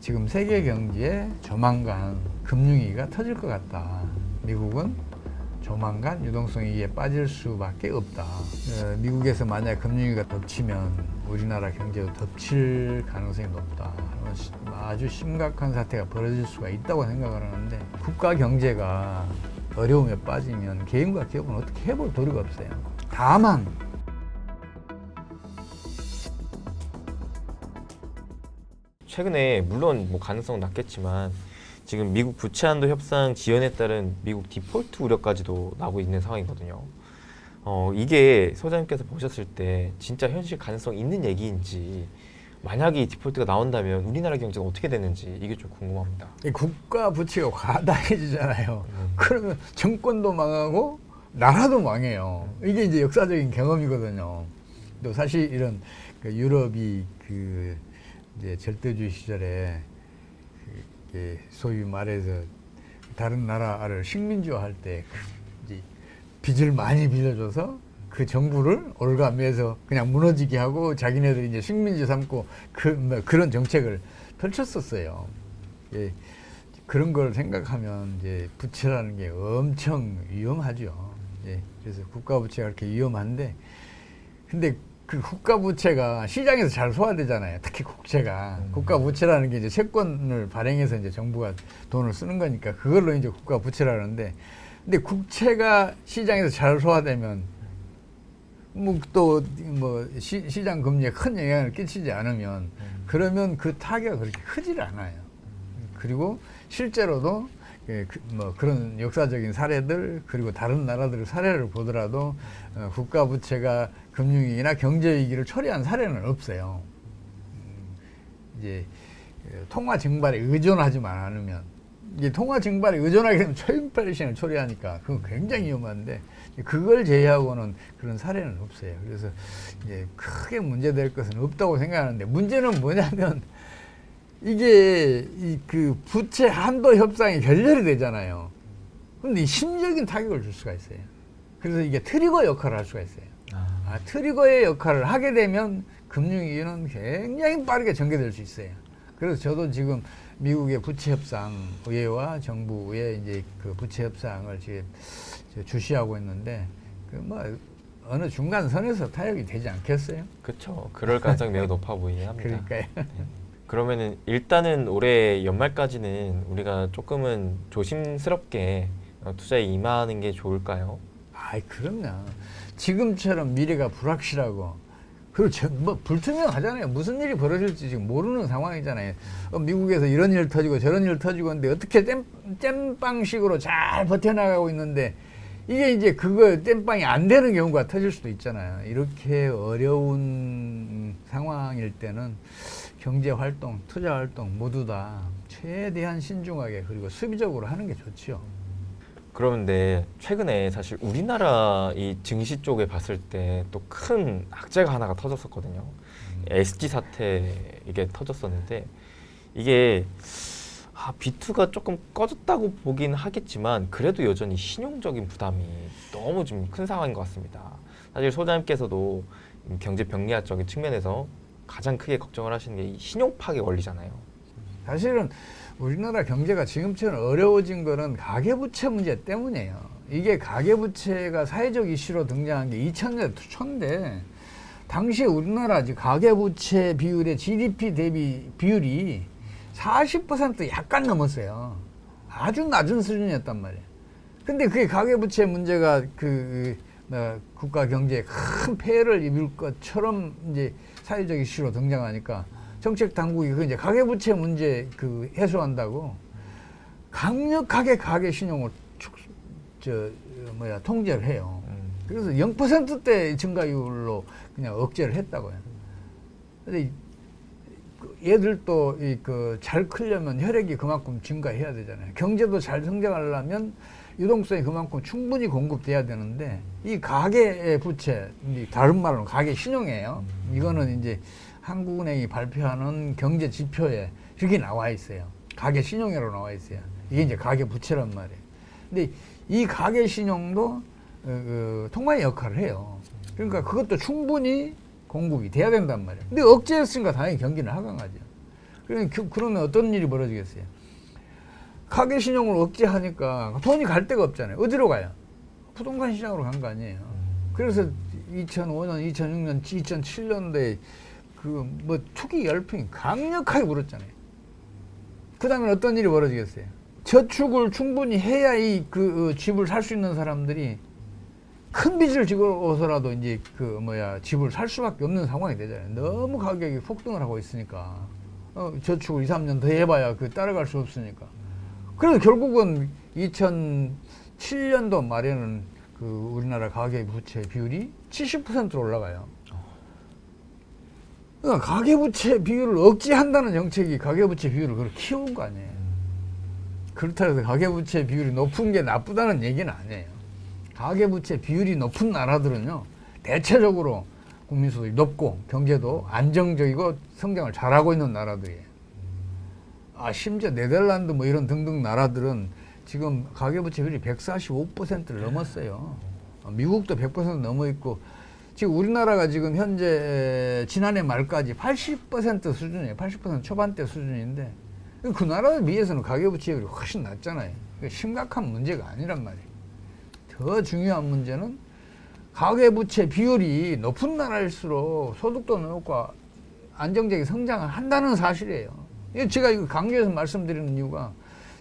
지금 세계 경제에 조만간 금융위기가 터질 것 같다. 미국은 조만간 유동성 위기에 빠질 수밖에 없다. 미국에서 만약 금융위기가 덮치면 우리나라 경제도 덮칠 가능성이 높다. 아주 심각한 사태가 벌어질 수가 있다고 생각을 하는데, 국가 경제가 어려움에 빠지면 개인과 기업은 어떻게 해볼 도리가 없어요. 다만 최근에 물론 뭐 가능성은 낮겠지만 지금 미국 부채 한도 협상 지연에 따른 미국 디폴트 우려까지도 나오고 있는 상황이거든요. 이게 소장님께서 보셨을 때 진짜 현실 가능성 있는 얘기인지, 만약에 이 디폴트가 나온다면 우리나라 경제가 어떻게 되는지 이게 좀 궁금합니다. 이 국가 부채가 과다해지잖아요. 그러면 정권도 망하고 나라도 망해요. 이게 이제 역사적인 경험이거든요. 또 사실 이런 유럽이 이제 절대주의 시절에 소위 말해서 다른 나라를 식민지화할 때 이제 빚을 많이 빌려줘서 그 정부를 올가매서 그냥 무너지게 하고 자기네들이 이제 식민지 삼고 그런 정책을 펼쳤었어요. 예, 그런 걸 생각하면 이제 부채라는 게 엄청 위험하죠. 예, 그래서 국가 부채가 그렇게 위험한데, 근데 그 국가 부채가 시장에서 잘 소화되잖아요. 특히 국채가. 국가 부채라는 게 이제 채권을 발행해서 이제 정부가 돈을 쓰는 거니까 그걸로 이제 국가 부채라는데, 근데 국채가 시장에서 잘 소화되면 시장 금리에 큰 영향을 끼치지 않으면 그러면 그 타격이 그렇게 크질 않아요. 그리고 실제로도 그런 역사적인 사례들, 그리고 다른 나라들의 사례를 보더라도 국가 부채가 금융위기나 경제위기를 초래한 사례는 없어요. 이제 통화 증발에 의존하지만 않으면, 이게 통화 증발에 의존하게 되면 초인플레이션을 초래하니까 그건 굉장히 위험한데, 그걸 제외하고는 그런 사례는 없어요. 그래서 이제 크게 문제될 것은 없다고 생각하는데, 문제는 뭐냐면 이게 그 부채 한도 협상이 결렬이 되잖아요. 근데 이 심적인 타격을 줄 수가 있어요. 그래서 이게 트리거 역할을 할 수가 있어요. 트리거의 역할을 하게 되면 금융위기는 굉장히 빠르게 전개될 수 있어요. 그래서 저도 지금 미국의 부채 협상, 의회와 정부의 이제 그 부채 협상을 지금 주시하고 있는데, 어느 중간선에서 타격이 되지 않겠어요? 그렇죠. 그럴 가능성이 매우 높아 보이긴 합니다. 그러니까요. 네. 그러면은 일단은 올해 연말까지는 우리가 조금은 조심스럽게 투자에 임하는 게 좋을까요? 그럼요. 지금처럼 미래가 불확실하고, 그리고 불투명하잖아요. 무슨 일이 벌어질지 지금 모르는 상황이잖아요. 미국에서 이런 일 터지고 저런 일 터지고 하는데 어떻게 땜빵식으로 잘 버텨나가고 있는데, 이게 이제 땜빵이 안 되는 경우가 터질 수도 있잖아요. 이렇게 어려운 상황일 때는 경제활동, 투자활동 모두 다 최대한 신중하게, 그리고 수비적으로 하는 게 좋죠. 그런데 최근에 사실 우리나라 이 증시 쪽에 봤을 때 또 큰 악재가 하나가 터졌었거든요. SG 사태 이게 터졌었는데, 이게 B2가 조금 꺼졌다고 보긴 하겠지만 그래도 여전히 신용적인 부담이 너무 좀 큰 상황인 것 같습니다. 사실 소장님께서도 경제 병리학적인 측면에서 가장 크게 걱정을 하시는 게 이 신용 파괴 원리잖아요. 사실은 우리나라 경제가 지금처럼 어려워진 거는 가계부채 문제 때문이에요. 이게 가계부채가 사회적 이슈로 등장한 게 2000년 초인데, 당시 우리나라 가계부채 비율의 GDP 대비 비율이 40% 약간 넘었어요. 아주 낮은 수준이었단 말이에요. 근데 그게 가계부채 문제가 국가 경제에 큰 폐해를 입을 것처럼 이제 사회적 이슈로 등장하니까 정책 당국이 이제 가계부채 문제 해소한다고 강력하게 가계 신용을 통제를 해요. 그래서 0%대 증가율로 그냥 억제를 했다고요. 근데 얘들도 잘 크려면 혈액이 그만큼 증가해야 되잖아요. 경제도 잘 성장하려면 유동성이 그만큼 충분히 공급돼야 되는데, 이 가계 부채, 다른 말로는 가계 신용이에요. 이거는 이제 한국은행이 발표하는 경제 지표에 이렇게 나와 있어요. 가계 신용으로 나와 있어요. 이게 이제 가계 부채란 말이에요. 근데 이 가계 신용도 통화의 역할을 해요. 그러니까 그것도 충분히 공급이 돼야 된단 말이에요. 근데 억제했으니까 당연히 경기는 하강하죠. 그러면 어떤 일이 벌어지겠어요? 가계 신용을 억제하니까 돈이 갈 데가 없잖아요. 어디로 가요? 부동산 시장으로 간 거 아니에요. 그래서 2005년, 2006년, 2007년도에 그 뭐 투기 열풍이 강력하게 불었잖아요. 그 다음에 어떤 일이 벌어지겠어요? 저축을 충분히 해야 이 그 집을 살 수 있는 사람들이 큰 빚을 지고서라도 이제 집을 살 수밖에 없는 상황이 되잖아요. 너무 가격이 폭등을 하고 있으니까 저축을 2, 3년 더 해봐야 따라갈 수 없으니까. 그래서 결국은 2007년도 말에는 우리나라 가계부채 비율이 70%로 올라가요. 그러니까 가계부채 비율을 억제한다는 정책이 가계부채 비율을 그렇게 키운 거 아니에요. 그렇다고 해서 가계부채 비율이 높은 게 나쁘다는 얘기는 아니에요. 가계부채 비율이 높은 나라들은요, 대체적으로 국민소득이 높고 경제도 안정적이고 성장을 잘하고 있는 나라들이에요. 심지어 네덜란드 뭐 이런 등등 나라들은 지금 가계부채 비율이 145%를 넘었어요. 미국도 100% 넘어 있고, 지금 우리나라가 지금 현재 지난해 말까지 80% 수준이에요. 80% 초반대 수준인데 그 나라에 비해서는 가계부채율이 훨씬 낮잖아요. 심각한 문제가 아니란 말이에요. 더 중요한 문제는 가계부채 비율이 높은 나라일수록 소득도 높고 안정적인 성장을 한다는 사실이에요. 제가 이거 강조해서 말씀드리는 이유가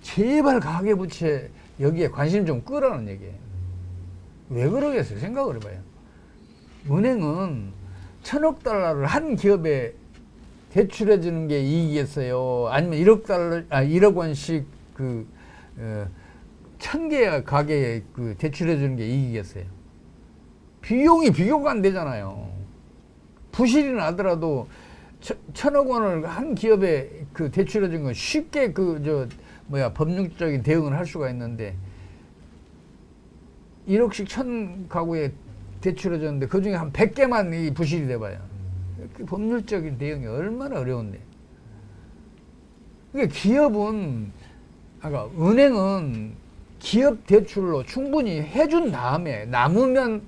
제발 가계부채 여기에 관심 좀 끄라는 얘기예요. 왜 그러겠어요? 생각을 해봐요. 은행은 1,000억 달러를 한 기업에 대출해 주는 게 이익이겠어요? 아니면 1억 원씩 1,000개 가게에 대출해 주는 게 이익이겠어요? 비용이 비교가 안 되잖아요. 부실이 나더라도 1,000억 원을 한 기업에 대출해 준 건 쉽게 법률적인 대응을 할 수가 있는데 1억씩 1,000가구에 대출해 줬는데 그 중에 한 100개만 이 부실이 돼봐요. 그 법률적인 대응이 얼마나 어려운데. 그러니까 은행은 기업 대출로 충분히 해준 다음에 남으면,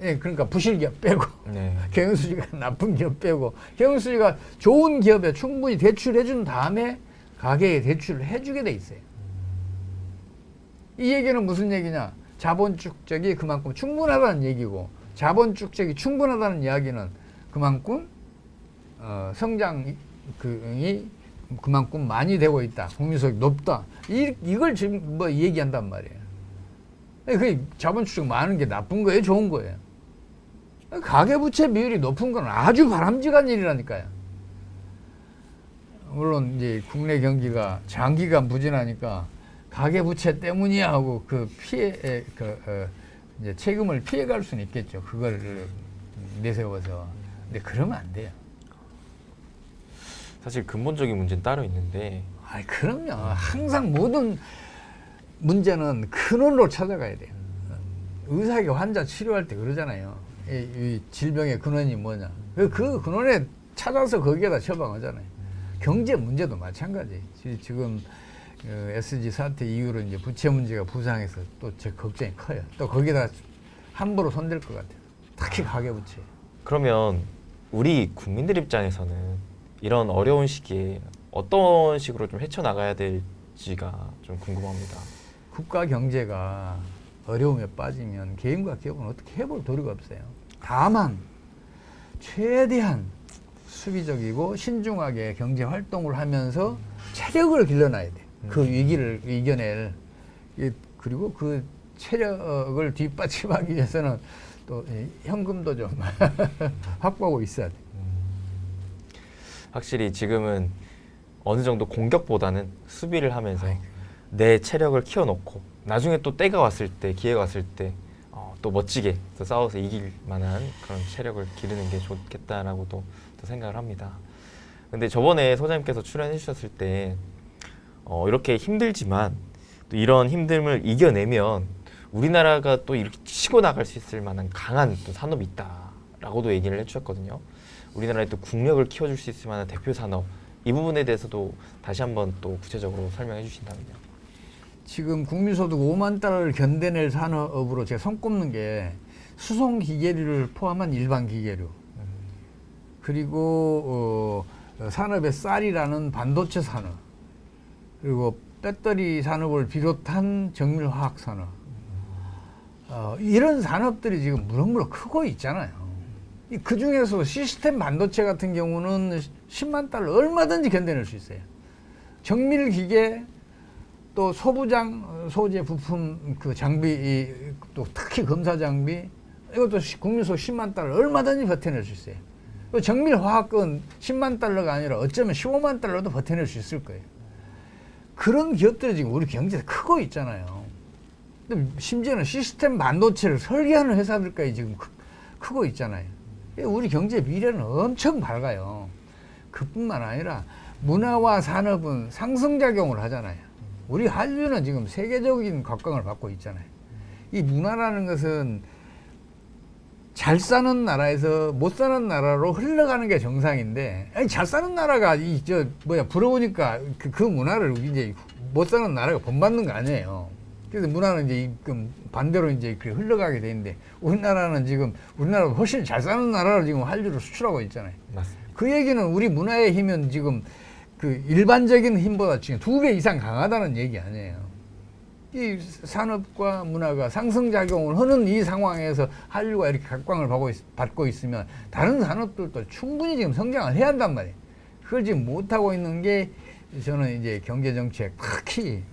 그러니까 부실 기업 빼고, 네. 경영수지가 나쁜 기업 빼고, 경영수지가 좋은 기업에 충분히 대출해준 다음에 가계에 대출을 해주게 돼 있어요. 이 얘기는 무슨 얘기냐? 자본 축적이 그만큼 충분하다는 얘기고, 자본 축적이 충분하다는 이야기는 그만큼 성장이 그만큼 많이 되고 있다. 국민소득이 높다. 이걸 지금 얘기한단 말이에요. 그 자본 축적 많은 게 나쁜 거예요? 좋은 거예요? 가계부채 비율이 높은 건 아주 바람직한 일이라니까요. 물론 이제 국내 경기가 장기간 부진하니까 가계부채 때문이야 하고 이제 책임을 피해갈 수는 있겠죠. 그걸 내세워서. 근데 그러면 안 돼요. 사실 근본적인 문제는 따로 있는데. 그럼요. 항상 모든 문제는 근원으로 찾아가야 돼요. 의사가 환자 치료할 때 그러잖아요. 이 질병의 근원이 뭐냐. 그 근원에 찾아서 거기에다 처방하잖아요. 경제 문제도 마찬가지. 지금 SG 사태 이후로 이제 부채 문제가 부상해서 또 제 걱정이 커요. 또 거기다 함부로 손댈 것 같아요. 특히 가계부채. 그러면 우리 국민들 입장에서는 이런 어려운 시기에 어떤 식으로 좀 헤쳐나가야 될지가 좀 궁금합니다. 국가 경제가 어려움에 빠지면 개인과 기업은 어떻게 해볼 도리가 없어요. 다만 최대한 수비적이고 신중하게 경제 활동을 하면서 체력을 길러놔야 돼. 그 위기를 이겨낼. 그리고 그 체력을 뒷받침하기 위해서는 또 현금도 좀 확보하고 있어야 돼. 확실히 지금은 어느 정도 공격보다는 수비를 하면서 내 체력을 키워놓고 나중에 또 때가 왔을 때, 기회가 왔을 때 또 멋지게 또 싸워서 이길 만한 그런 체력을 기르는 게 좋겠다라고도 또 생각을 합니다. 근데 저번에 소장님께서 출연해 주셨을 때 이렇게 힘들지만 또 이런 힘듦을 이겨내면 우리나라가 또 이렇게 치고 나갈 수 있을 만한 강한 또 산업이 있다라고도 얘기를 해주셨거든요. 우리나라의 또 국력을 키워줄 수 있을 만한 대표 산업, 이 부분에 대해서도 다시 한번 또 구체적으로 설명해 주신다면요. 지금 국민소득 5만 달러를 견뎌낼 산업으로 제가 손꼽는 게 수송 기계류를 포함한 일반 기계류, 그리고 산업의 쌀이라는 반도체 산업, 그리고 배터리 산업을 비롯한 정밀화학 산업, 이런 산업들이 지금 무럭무럭 크고 있잖아요. 그 중에서 시스템 반도체 같은 경우는 10만 달러 얼마든지 견뎌낼 수 있어요. 정밀 기계, 또 소부장, 소재 부품, 그 장비, 또 특히 검사 장비, 이것도 국민소 10만 달러 얼마든지 버텨낼 수 있어요. 또 정밀 화학은 10만 달러가 아니라 어쩌면 15만 달러도 버텨낼 수 있을 거예요. 그런 기업들이 지금 우리 경제에 크고 있잖아요. 근데 심지어는 시스템 반도체를 설계하는 회사들까지 지금 크고 있잖아요. 우리 경제 미래는 엄청 밝아요. 그뿐만 아니라 문화와 산업은 상승작용을 하잖아요. 우리 한류는 지금 세계적인 각광을 받고 있잖아요. 이 문화라는 것은 잘 사는 나라에서 못 사는 나라로 흘러가는 게 정상인데, 아니, 잘 사는 나라가 부러우니까 그 문화를 이제 못 사는 나라가 본받는 거 아니에요. 그래서 문화는 이제 반대로 이제 흘러가게 되는데, 우리나라도 훨씬 잘 사는 나라로 지금 한류를 수출하고 있잖아요. 맞습니다. 그 얘기는 우리 문화의 힘은 지금 그 일반적인 힘보다 지금 2배 이상 강하다는 얘기 아니에요. 이 산업과 문화가 상승작용을 하는 이 상황에서 한류가 이렇게 각광을 받고 있으면 다른 산업들도 충분히 지금 성장을 해야 한단 말이에요. 그걸 지금 못하고 있는 게 저는 이제 경제정책, 특히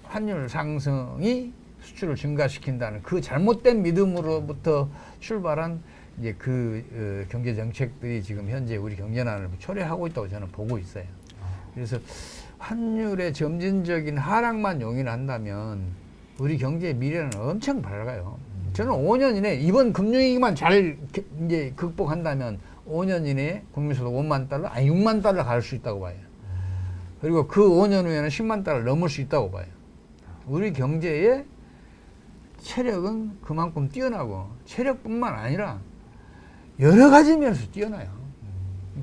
환율 상승이 수출을 증가시킨다는 그 잘못된 믿음으로부터 출발한 이제 경제 정책들이 지금 현재 우리 경제난을 초래하고 있다고 저는 보고 있어요. 그래서 환율의 점진적인 하락만 용인한다면 우리 경제의 미래는 엄청 밝아요. 저는 5년 이내 이번 금융위기만 잘 이제 극복한다면 5년 이내에 국민소득 5만 달러, 아니 6만 달러 갈 수 있다고 봐요. 그리고 그 5년 후에는 10만 달러 넘을 수 있다고 봐요. 우리 경제의 체력은 그만큼 뛰어나고 체력뿐만 아니라 여러 가지 면에서 뛰어나요.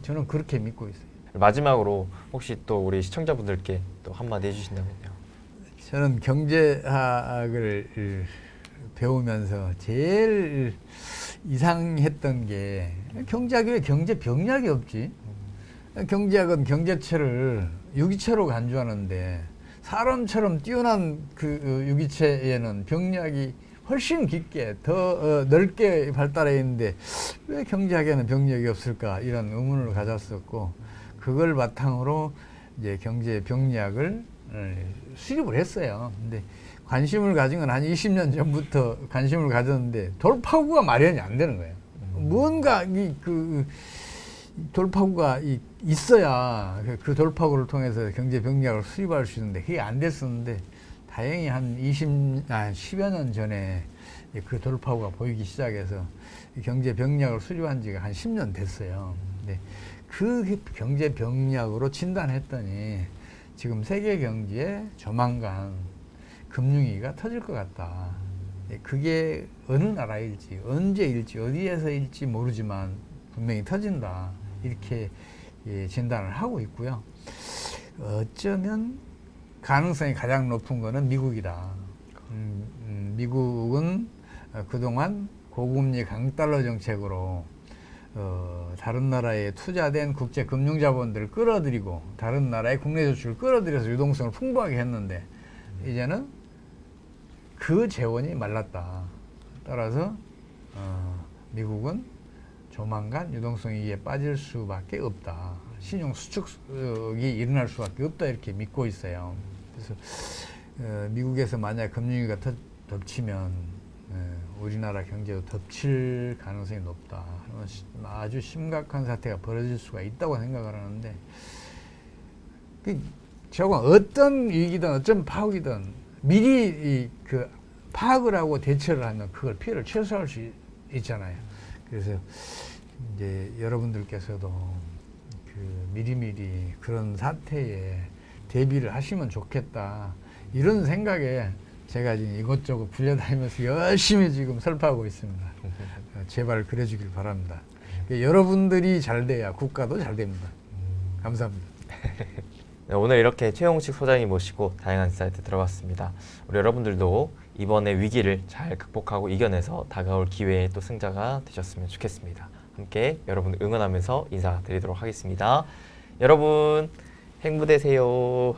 저는 그렇게 믿고 있어요. 마지막으로 혹시 또 우리 시청자분들께 또 한마디 해주신다면요. 저는 경제학을 배우면서 제일 이상했던 게, 경제학이 왜 경제 병약이 없지? 경제학은 경제체를 유기체로 간주하는데 사람처럼 뛰어난 그 유기체에는 병약이 훨씬 깊게 더 넓게 발달해 있는데 왜 경제학에는 병력이 없을까, 이런 의문을 가졌었고, 그걸 바탕으로 이제 경제 병약을 수립을 했어요. 근데 관심을 가진 건 한 20년 전부터 관심을 가졌는데 돌파구가 마련이 안 되는 거예요. 뭔가 돌파구가 있어야 그 돌파구를 통해서 경제 병약을 수립할 수 있는데 그게 안 됐었는데, 다행히 한 10여 년 전에 그 돌파구가 보이기 시작해서 경제 병약을 수립한 지가 한 10년 됐어요. 근데 그 경제 병약으로 진단했더니 지금 세계 경제에 조만간 금융위기가 터질 것 같다. 그게 어느 나라일지, 언제일지, 어디에서일지 모르지만 분명히 터진다. 이렇게 진단을 하고 있고요. 어쩌면 가능성이 가장 높은 거는 미국이다. 미국은 그동안 고금리 강달러 정책으로 다른 나라에 투자된 국제 금융자본들을 끌어들이고 다른 나라의 국내 저축을 끌어들여서 유동성을 풍부하게 했는데, 이제는 그 재원이 말랐다. 따라서 미국은 조만간 유동성 위기에 빠질 수밖에 없다. 신용 수축이 일어날 수밖에 없다. 이렇게 믿고 있어요. 그래서 미국에서 만약 금융위기가 덮치면 우리나라 경제도 덮칠 가능성이 높다. 아주 심각한 사태가 벌어질 수가 있다고 생각을 하는데, 저건 어떤 위기든 어떤 파국이든 미리 파악을 하고 대처를 하면 그걸 피해를 최소화할 수 있잖아요. 그래서 이제 여러분들께서도 미리미리 그런 사태에 대비를 하시면 좋겠다, 이런 생각에 제가 지금 이것저것 불려다니면서 열심히 지금 설파하고 있습니다. 제발 그래주길 바랍니다. 여러분들이 잘 돼야 국가도 잘 됩니다. 감사합니다. 네, 오늘 이렇게 최용식 소장님 모시고 다양한 사이트 들어봤습니다. 우리 여러분들도 이번에 위기를 잘 극복하고 이겨내서 다가올 기회의 또 승자가 되셨으면 좋겠습니다. 함께 여러분 응원하면서 인사드리도록 하겠습니다. 여러분 행복되세요.